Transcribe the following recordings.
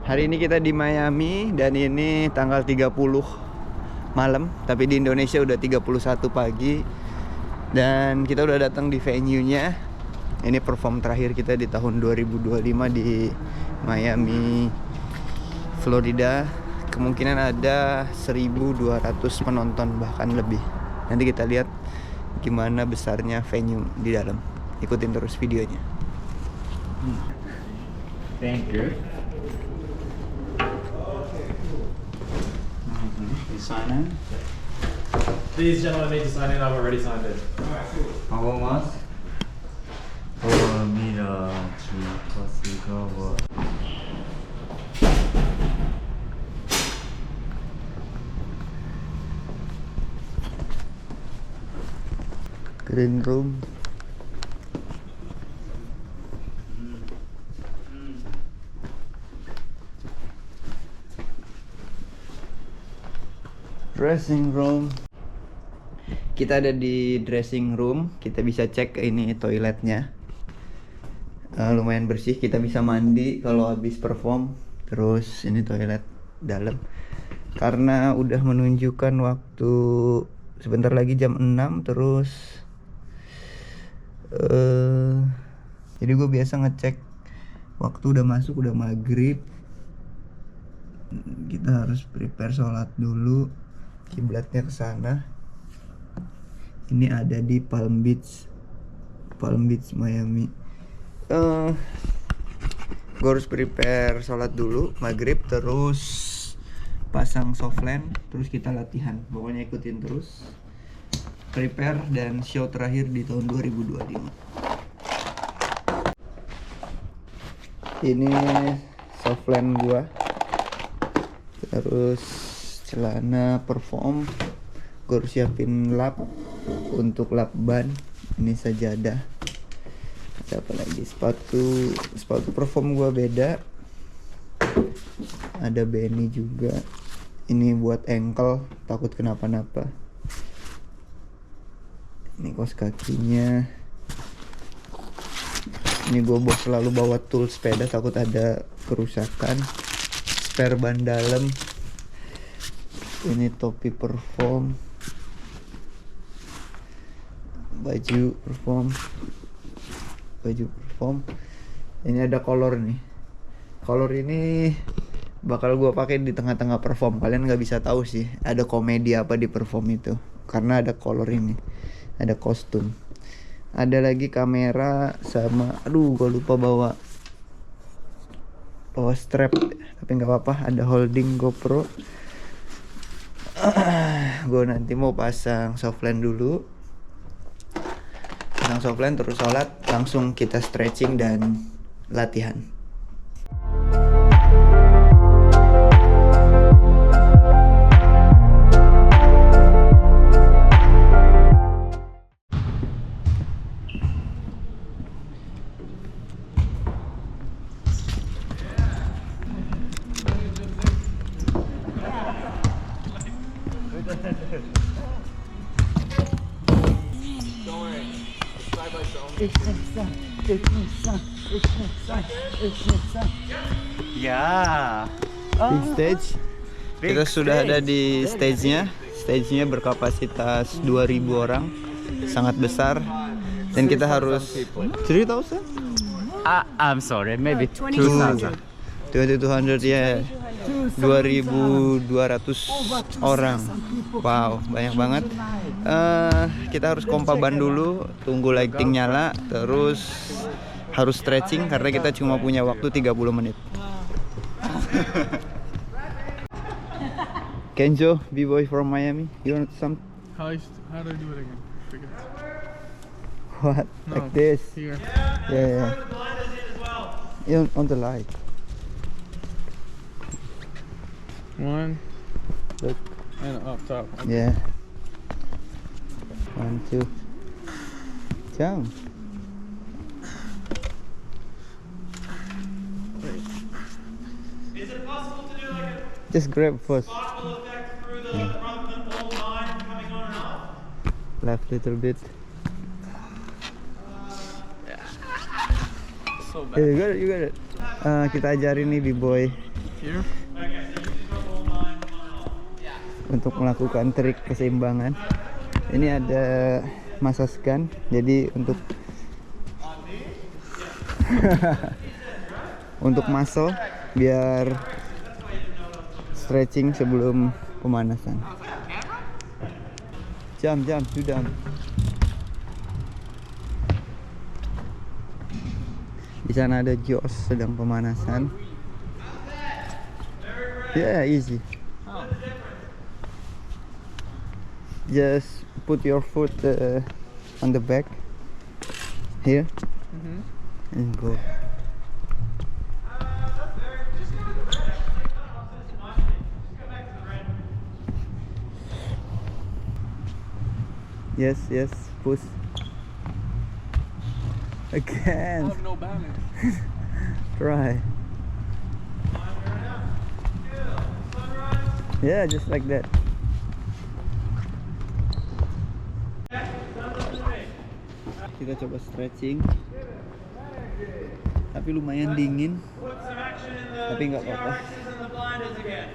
Hari ini kita di Miami dan ini tanggal 30 malam, tapi di Indonesia udah 31 pagi. Dan kita udah datang di venue-nya. Ini perform terakhir kita di tahun 2025 di Miami, Florida. Kemungkinan ada 1.200 penonton bahkan lebih. Nanti kita lihat gimana besarnya venue di dalam. Ikutin terus videonya. Thank you. Sign in. These gentlemen need to sign in. I've already signed in. How much? 미라 주파수가 뭐? Green room. Dressing room. Kita ada di dressing room. Kita bisa cek ini toiletnya. Lumayan bersih. Kita bisa mandi kalau habis perform. Terus ini toilet dalam. Karena udah menunjukkan waktu sebentar lagi jam 6. Terus jadi gue biasa ngecek waktu udah masuk, udah maghrib. Kita harus prepare sholat dulu. Kiblatnya ke sana. Ini ada di Palm Beach, Miami. Gue harus prepare sholat dulu, maghrib, terus pasang softland, terus kita latihan. Pokoknya ikutin terus. Prepare dan show terakhir di tahun 2025. Ini softland gua. Terus celana perform, gue harus siapin lap. Untuk lap ban, ini sajadah. Ada apa lagi? Sepatu perform gue beda. Ada beanie juga. Ini buat ankle, takut kenapa-napa. Ini kaos kakinya. Ini gue selalu bawa tool sepeda, takut ada kerusakan. Spare ban dalam. Ini topi perform, baju perform. Ini ada color nih. Color ini bakal gua pakai di tengah-tengah perform. Kalian nggak bisa tahu sih ada komedi apa di perform itu, karena ada color ini. Ada kostum. Ada lagi kamera sama, gua lupa bawa strap, tapi nggak apa-apa. Ada holding GoPro. Gue nanti mau pasang softland dulu. Pasang softland terus sholat, langsung kita stretching dan latihan. Ya. Big stage. Kita sudah ada di stage-nya. Stage-nya berkapasitas 2.000 orang. Sangat besar. Dan kita harus 3,000? I'm sorry, maybe 2,000. 2,200 ya. 2.200 orang. Wow, banyak banget. Kita harus kompa ban dulu, tunggu lighting nyala, terus harus stretching karena kita cuma punya waktu 30 menit. Kenzo, B-boy from Miami. You want some? How do I do it again? Forget. What? No. Like this? Here. Yeah. Yeah, on the light. One Look. and up top. Yeah. 1, 2. Jump. Wait. Is it possible to do like a Just grab first. particle effect through the from the whole line coming on and off? Left little bit. So Yeah, you got it, you got it. Kita ajarin nih B-boy Here? Okay, so you just got the whole line on and off. untuk melakukan trik keseimbangan. Ini ada massage gun, jadi untuk untuk muscle biar stretching sebelum pemanasan. Jam, sudah. Di sana ada Josh sedang pemanasan. Yeah, easy. Just put your foot on the back here and go. Yes, push. Again. No balance. Try. Yeah, just like that. Kita coba stretching. Tapi lumayan dingin. Put some action in the Tapi nggak apa-apa. TRXs and the blinders again.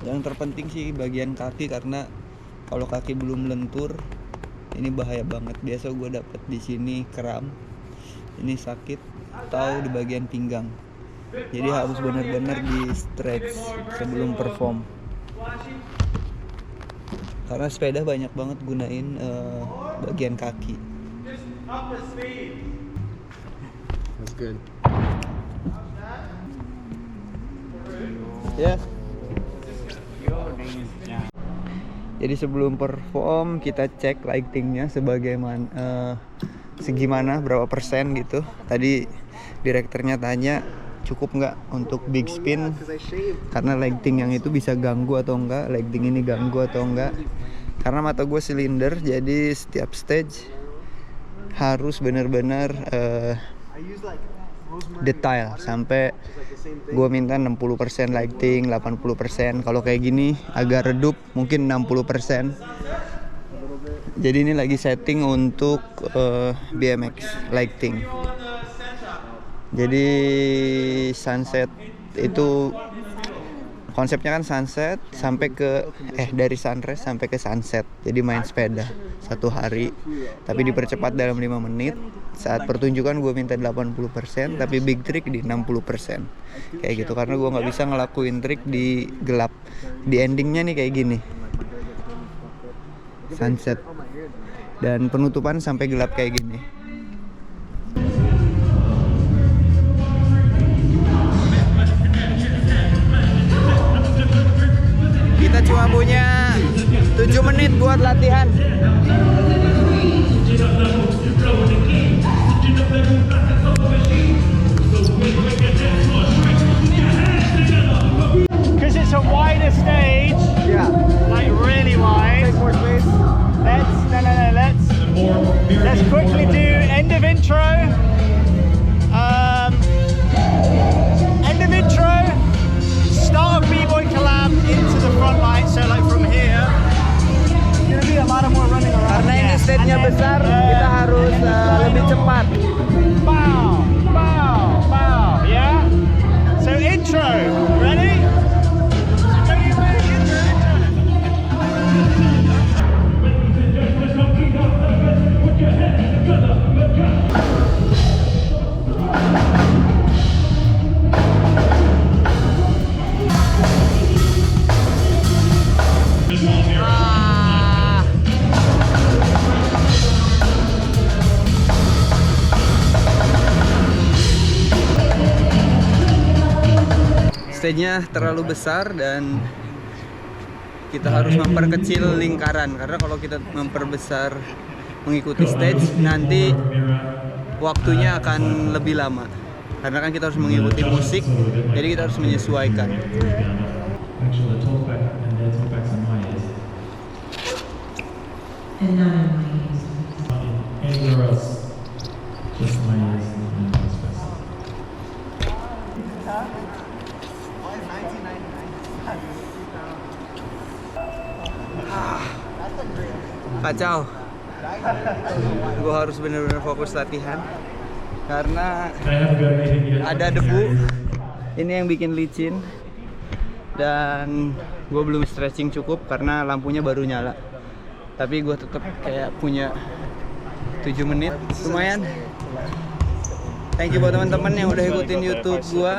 Yang terpenting sih bagian kaki, karena kalau kaki belum lentur ini bahaya banget. Biasa gue dapet di sini kram, ini sakit, atau di bagian pinggang. Jadi harus benar-benar di stretch sebelum perform. Karena sepeda banyak banget gunain bagian kaki. Just up the speed. That's good. Ya. Jadi sebelum perform kita cek lightingnya sebagaimana segimana, berapa persen gitu. Tadi direkturnya tanya cukup nggak untuk big spin, karena lighting yang itu bisa ganggu atau enggak, lighting ini ganggu atau enggak. Karena mata gue silinder, jadi setiap stage harus benar-benar detail, sampai gue minta 60% lighting, 80%. Kalau kayak gini agak redup, mungkin 60%. Jadi ini lagi setting untuk BMX lighting. Jadi sunset itu konsepnya kan sunset sampai ke dari sunrise sampai ke sunset. Jadi main sepeda 1 hari, tapi dipercepat dalam 5 menit. Saat pertunjukan gue minta 80%, tapi big trick di 60%. Kayak gitu, karena gue nggak bisa ngelakuin trik di gelap. Di endingnya nih kayak gini, sunset, dan penutupan sampai gelap kayak gini. Kita cuma punya 7 menit buat latihan. Because it's a wider stage, Yeah. like really wide. Take more space. Let's quickly do end of intro. End of intro. Start of B-boy collab into the front light. So like from here, gonna be a lot of more running around. Karena ini stage-nya besar, kita harus lebih cepat. Bow, bow, bow. Yeah. So intro. Ready? Stage-nya terlalu besar dan kita harus memperkecil lingkaran, karena kalau kita memperbesar mengikuti stage nanti waktunya akan lebih lama, karena kan kita harus mengikuti musik, jadi kita harus menyesuaikan. Actually, talk back and then talk back to my ears. And now in my ears. Anywhere else, just my ears. And that's best. kacau. Gue harus bener-bener fokus latihan karena I haven't got anything yet. ada debu. Ini yang bikin licin. Dan gue belum stretching cukup karena lampunya baru nyala. Tapi gue tetap kayak punya 7 menit, lumayan. Thank you buat teman-teman yang udah ikutin YouTube gue.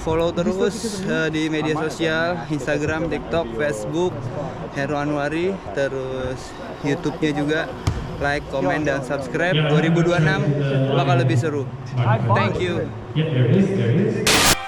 Follow terus di media sosial, Instagram, TikTok, Facebook, Heru Anwari. Terus YouTube-nya juga. Like, komen, dan subscribe. 2026 bakal lebih seru. Thank you. Yeah, there is.